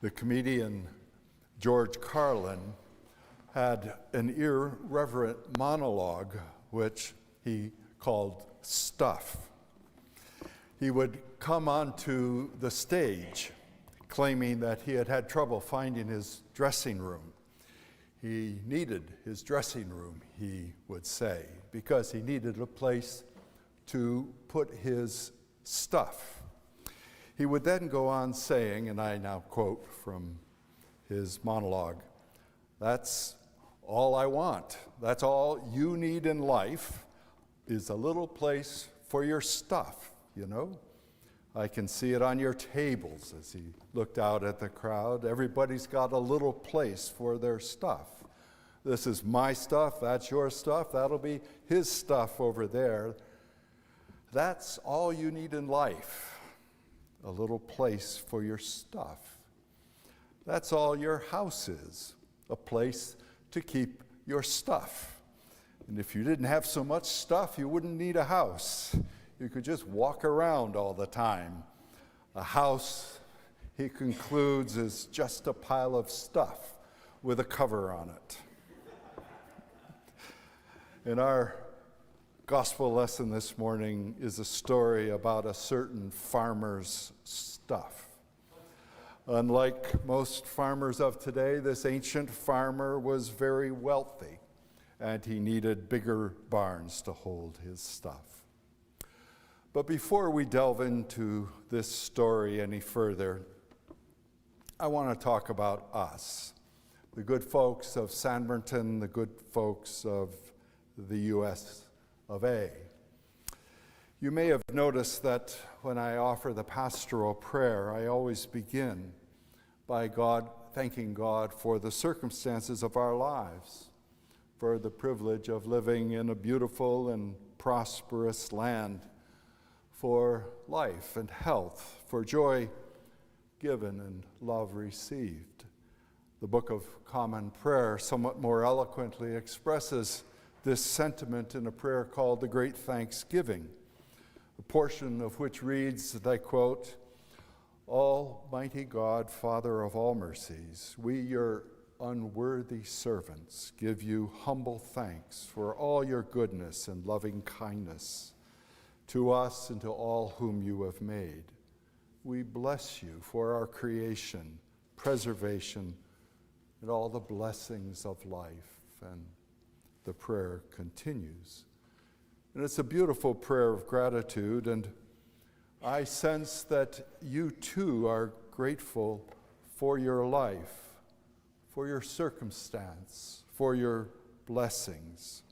The comedian George Carlin had an irreverent monologue which he called Stuff. He would come onto the stage claiming that he had had trouble finding his dressing room. He needed his dressing room, he would say, because he needed a place to put his stuff. He would then go on saying, and I now quote from his monologue, "That's all I want. That's all you need in life is a little place for your stuff, you know? I can see it on your tables," as he looked out at the crowd. Everybody's got a little place for their stuff. This is my stuff, that's your stuff, that'll be his stuff over there. That's all you need in life, a little place for your stuff. That's all your house is, a place to keep your stuff. And if you didn't have so much stuff, you wouldn't need a house. You could just walk around all the time. A house, he concludes, is just a pile of stuff with a cover on it. In our gospel lesson this morning is a story about a certain farmer's stuff. Unlike most farmers of today, this ancient farmer was very wealthy, and he needed bigger barns to hold his stuff. But before we delve into this story any further, I want to talk about us, the good folks of Sanbornton, the good folks of the U.S. of A. You may have noticed that when I offer the pastoral prayer, I always begin by thanking God for the circumstances of our lives, for the privilege of living in a beautiful and prosperous land, for life and health, for joy given and love received. The Book of Common Prayer somewhat more eloquently expresses this sentiment in a prayer called the Great Thanksgiving, a portion of which reads, and I quote, "Almighty God, Father of all mercies, we, your unworthy servants, give you humble thanks for all your goodness and loving kindness to us and to all whom you have made. We bless you for our creation, preservation, and all the blessings of life." And the prayer continues. And it's a beautiful prayer of gratitude, and I sense that you too are grateful for your life, for your circumstance, for your blessings.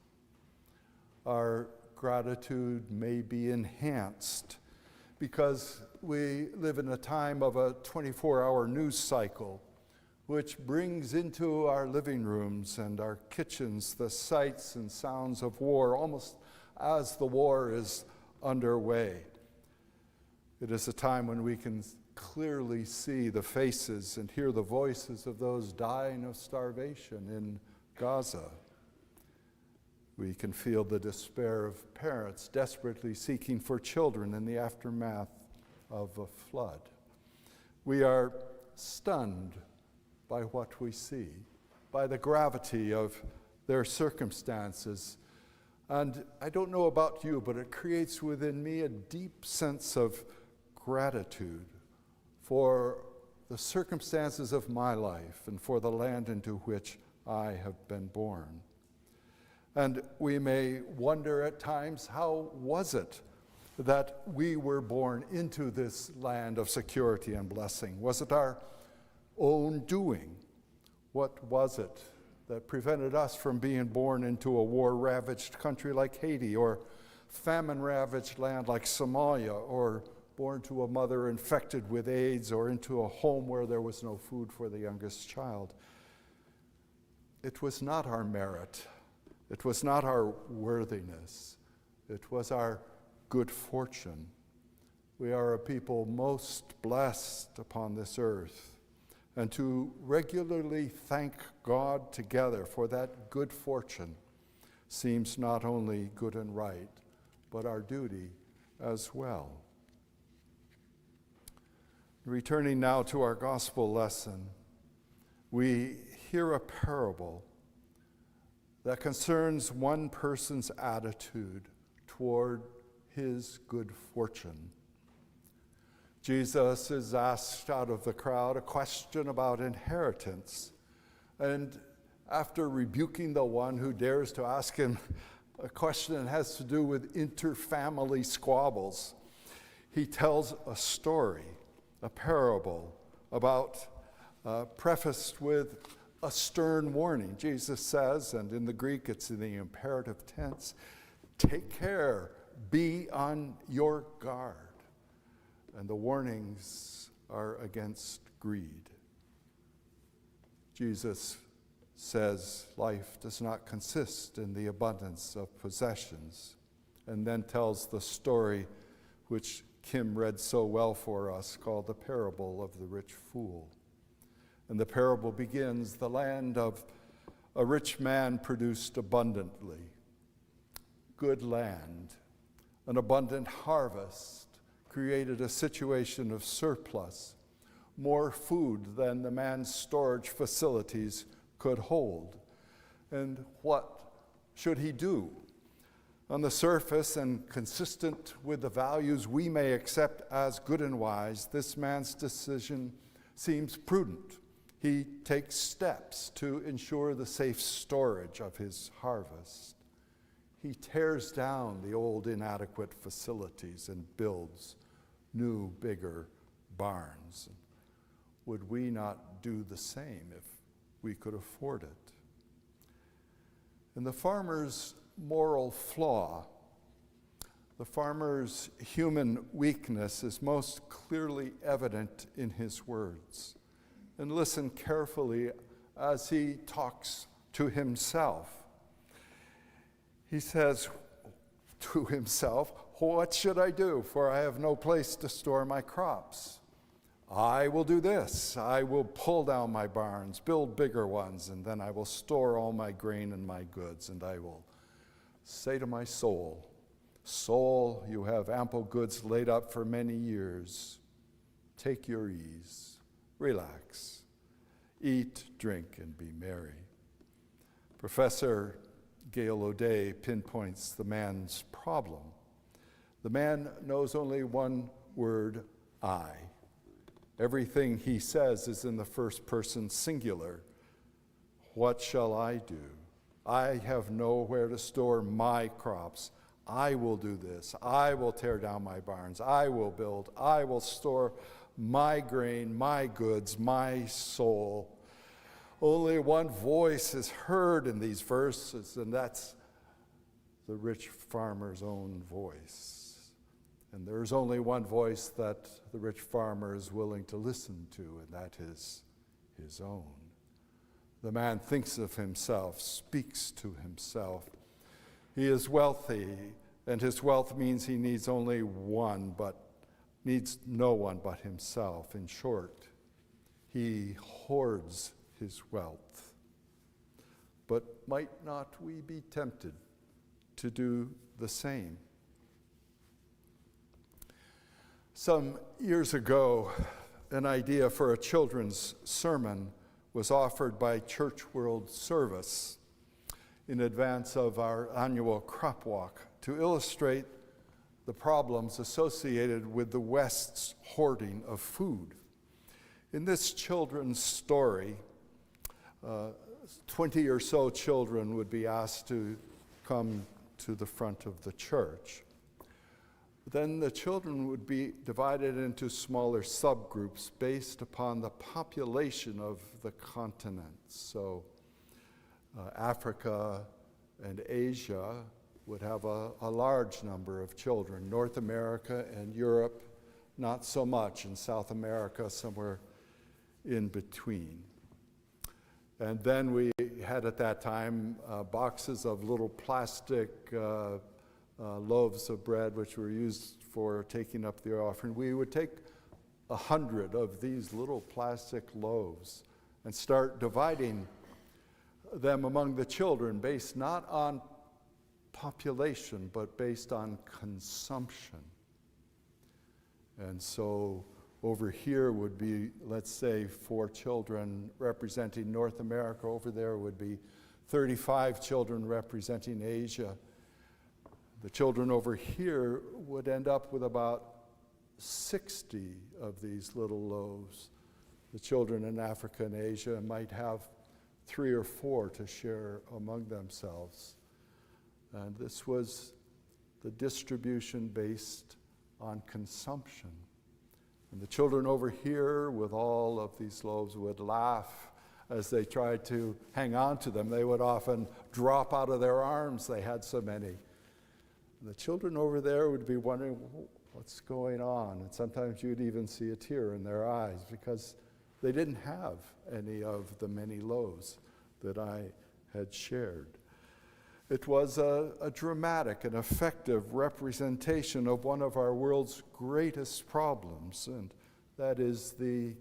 Our gratitude may be enhanced because we live in a time of a 24-hour news cycle, which brings into our living rooms and our kitchens the sights and sounds of war, almost as the war is underway. It is a time when we can clearly see the faces and hear the voices of those dying of starvation in Gaza. We can feel the despair of parents desperately seeking for children in the aftermath of a flood. We are stunned by what we see, by the gravity of their circumstances. And I don't know about you, but it creates within me a deep sense of gratitude for the circumstances of my life and for the land into which I have been born. And we may wonder at times, how was it that we were born into this land of security and blessing? Was it our own doing? What was it that prevented us from being born into a war-ravaged country like Haiti, or famine-ravaged land like Somalia, or born to a mother infected with AIDS, or into a home where there was no food for the youngest child? It was not our merit. It was not our worthiness. It was our good fortune. We are a people most blessed upon this earth. And to regularly thank God together for that good fortune seems not only good and right, but our duty as well. Returning now to our gospel lesson, we hear a parable that concerns one person's attitude toward his good fortune. Jesus is asked out of the crowd a question about inheritance, and after rebuking the one who dares to ask him a question that has to do with inter-family squabbles, he tells a story, a parable about, prefaced with a stern warning. Jesus says, and in the Greek it's in the imperative tense, take care, be on your guard. And the warnings are against greed. Jesus says life does not consist in the abundance of possessions, and then tells the story which Kim read so well for us, called the parable of the rich fool. And the parable begins, the land of a rich man produced abundantly. Good land, an abundant harvest created a situation of surplus, more food than the man's storage facilities could hold. And what should he do? On the surface, and consistent with the values we may accept as good and wise, this man's decision seems prudent. He takes steps to ensure the safe storage of his harvest. He tears down the old inadequate facilities and builds new, bigger barns. Would we not do the same if we could afford it? And the farmer's moral flaw, the farmer's human weakness, is most clearly evident in his words. And listen carefully as he talks to himself. He says to himself, what should I do? For I have no place to store my crops. I will do this. I will pull down my barns, build bigger ones, and then I will store all my grain and my goods. And I will say to my soul, soul, you have ample goods laid up for many years. Take your ease, relax, eat, drink, and be merry. Professor Gail O'Day pinpoints the man's problem. The man knows only one word, I. Everything he says is in the first person singular. What shall I do? I have nowhere to store my crops. I will do this. I will tear down my barns. I will build. I will store my grain, my goods, my soul. Only one voice is heard in these verses, and that's the rich farmer's own voice. And there's only one voice that the rich farmer is willing to listen to, and that is his own. The man thinks of himself, speaks to himself. He is wealthy, and his wealth means he needs only one, but needs no one but himself. In short, he hoards his wealth. But might not we be tempted to do the same? Some years ago, an idea for a children's sermon was offered by Church World Service in advance of our annual crop walk to illustrate the problems associated with the West's hoarding of food. In this children's story, 20 or so children would be asked to come to the front of the church. Then the children would be divided into smaller subgroups based upon the population of the continents. So Africa and Asia would have a large number of children. North America and Europe, not so much. In South America, somewhere in between. And then we had at that time boxes of little plastic loaves of bread, which were used for taking up the offering. We would take 100 of these little plastic loaves and start dividing them among the children based not on population, but based on consumption. And so over here would be, let's say, 4 children representing North America. Over there would be 35 children representing Asia. The children over here would end up with about 60 of these little loaves. The children in Africa and Asia might have 3 or 4 to share among themselves. And this was the distribution based on consumption. And the children over here with all of these loaves would laugh as they tried to hang on to them. They would often drop out of their arms, they had so many. The children over there would be wondering, what's going on? And sometimes you'd even see a tear in their eyes because they didn't have any of the many loaves that I had shared. It was a dramatic and effective representation of one of our world's greatest problems, and that is the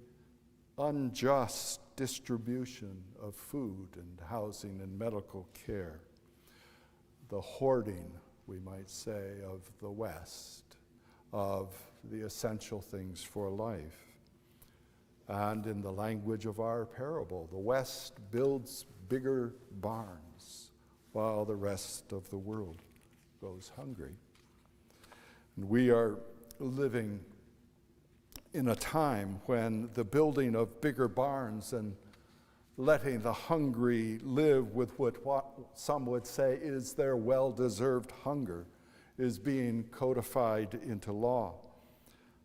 unjust distribution of food and housing and medical care. The hoarding, we might say, of the West, of the essential things for life. And in the language of our parable, the West builds bigger barns while the rest of the world goes hungry. And we are living in a time when the building of bigger barns and letting the hungry live with what some would say is their well-deserved hunger is being codified into law.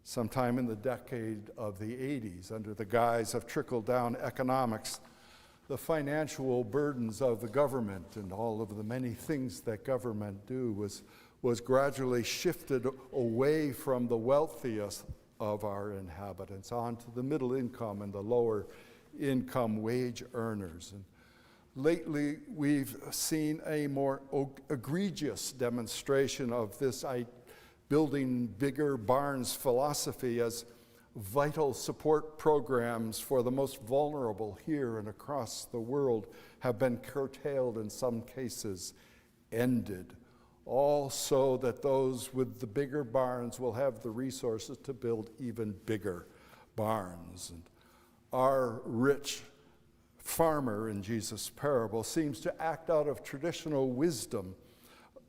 Sometime in the decade of the 80s, under the guise of trickle-down economics, the financial burdens of the government and all of the many things that government do was gradually shifted away from the wealthiest of our inhabitants onto the middle income and the lower income wage earners. And lately, we've seen a more egregious demonstration of this building bigger barns philosophy as vital support programs for the most vulnerable here and across the world have been curtailed, in some cases ended, all so that those with the bigger barns will have the resources to build even bigger barns. And our rich farmer in Jesus' parable seems to act out of traditional wisdom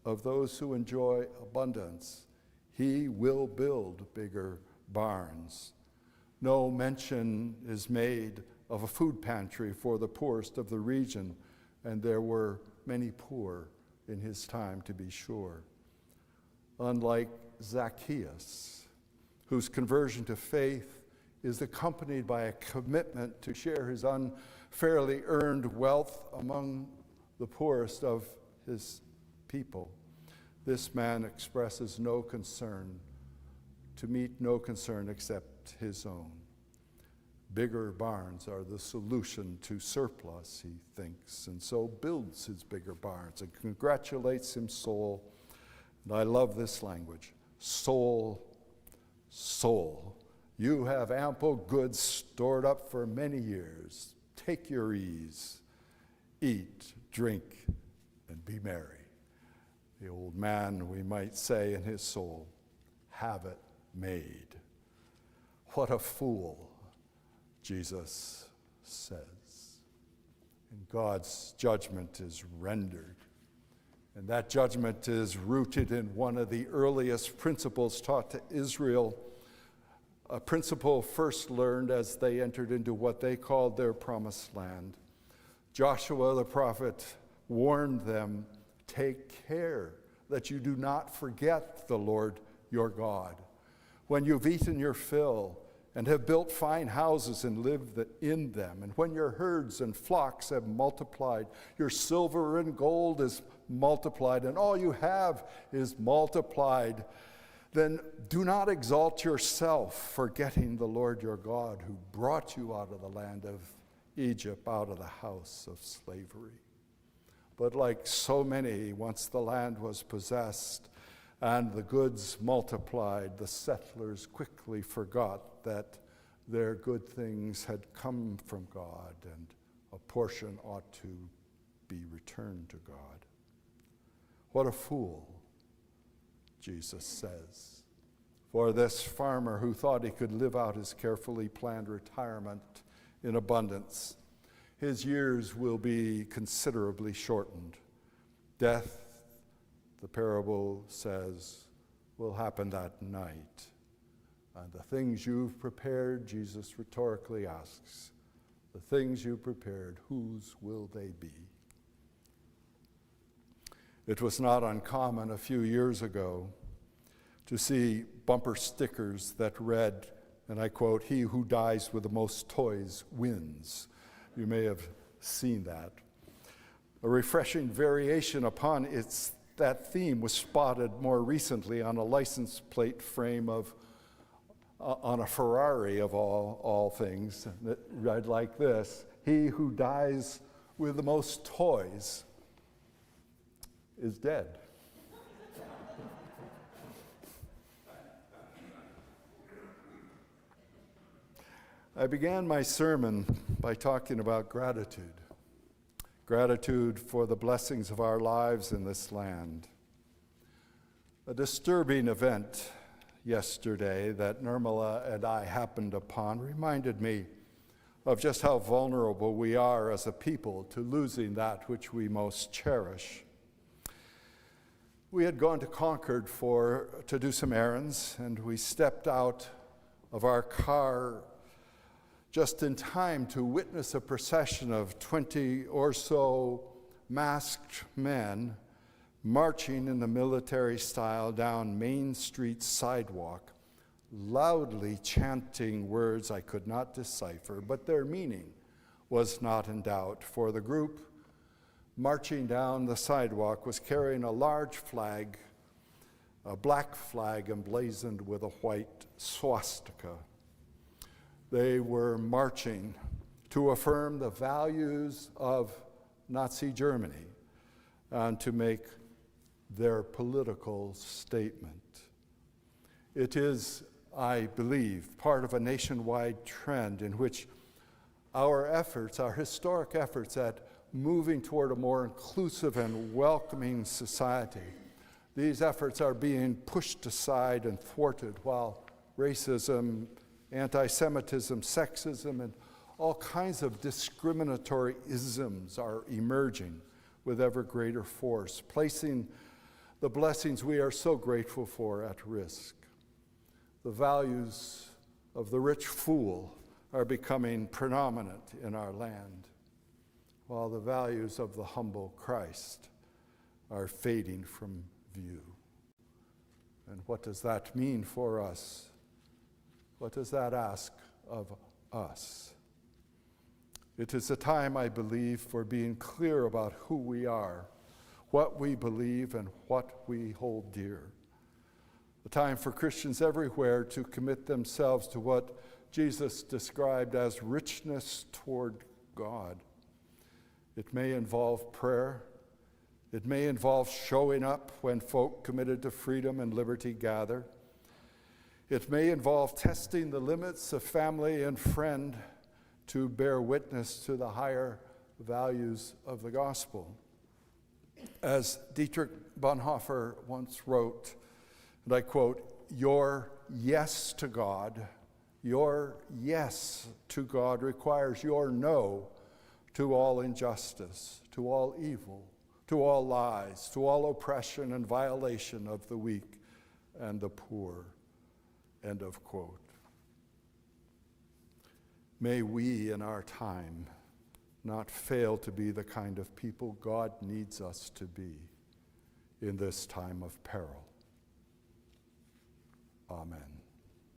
of those who enjoy abundance. He will build bigger barns. No mention is made of a food pantry for the poorest of the region, and there were many poor in his time, to be sure. Unlike Zacchaeus, whose conversion to faith is accompanied by a commitment to share his unfairly earned wealth among the poorest of his people, this man expresses no concern, to meet no concern except his own. Bigger barns are the solution to surplus, he thinks, and so builds his bigger barns and congratulates his soul. And I love this language. Soul, soul, you have ample goods stored up for many years. Take your ease, eat, drink, and be merry. The old man, we might say, in his soul, have it made. What a fool, Jesus says. And God's judgment is rendered. And that judgment is rooted in one of the earliest principles taught to Israel, a principle first learned as they entered into what they called their promised land. Joshua the prophet warned them, take care that you do not forget the Lord your God. When you've eaten your fill and have built fine houses and lived in them, and when your herds and flocks have multiplied, your silver and gold is multiplied, and all you have is multiplied, then do not exalt yourself, forgetting the Lord your God, who brought you out of the land of Egypt, out of the house of slavery. But like so many, once the land was possessed and the goods multiplied, the settlers quickly forgot that their good things had come from God and a portion ought to be returned to God. What a fool, Jesus says, for this farmer who thought he could live out his carefully planned retirement in abundance. His years will be considerably shortened. Death, the parable says, will happen that night. And the things you've prepared, Jesus rhetorically asks, the things you prepared, whose will they be? It was not uncommon a few years ago to see bumper stickers that read, and I quote, "He who dies with the most toys wins." You may have seen that. A refreshing variation upon that theme was spotted more recently on a license plate frame on a Ferrari of all things that read like this: "He who dies with the most toys is dead." I began my sermon by talking about gratitude. Gratitude for the blessings of our lives in this land. A disturbing event yesterday that Nirmala and I happened upon reminded me of just how vulnerable we are as a people to losing that which we most cherish. We had gone to Concord to do some errands, and we stepped out of our car just in time to witness a procession of 20 or so masked men marching in the military style down Main Street sidewalk, loudly chanting words I could not decipher, but their meaning was not in doubt, for the group marching down the sidewalk was carrying a large flag, a black flag emblazoned with a white swastika. They were marching to affirm the values of Nazi Germany and to make their political statement. It is, I believe, part of a nationwide trend in which our historic efforts at moving toward a more inclusive and welcoming society, these efforts are being pushed aside and thwarted while racism, anti-Semitism, sexism, and all kinds of discriminatory isms are emerging with ever greater force, placing the blessings we are so grateful for at risk. The values of the rich fool are becoming predominant in our land, while the values of the humble Christ are fading from view. And what does that mean for us? What does that ask of us? It is a time, I believe, for being clear about who we are, what we believe, and what we hold dear. A time for Christians everywhere to commit themselves to what Jesus described as richness toward God. It may involve prayer. It may involve showing up when folk committed to freedom and liberty gather. It may involve testing the limits of family and friend to bear witness to the higher values of the gospel. As Dietrich Bonhoeffer once wrote, and I quote, your yes to God requires your no to all injustice, to all evil, to all lies, to all oppression and violation of the weak and the poor. End of quote. May we in our time not fail to be the kind of people God needs us to be in this time of peril.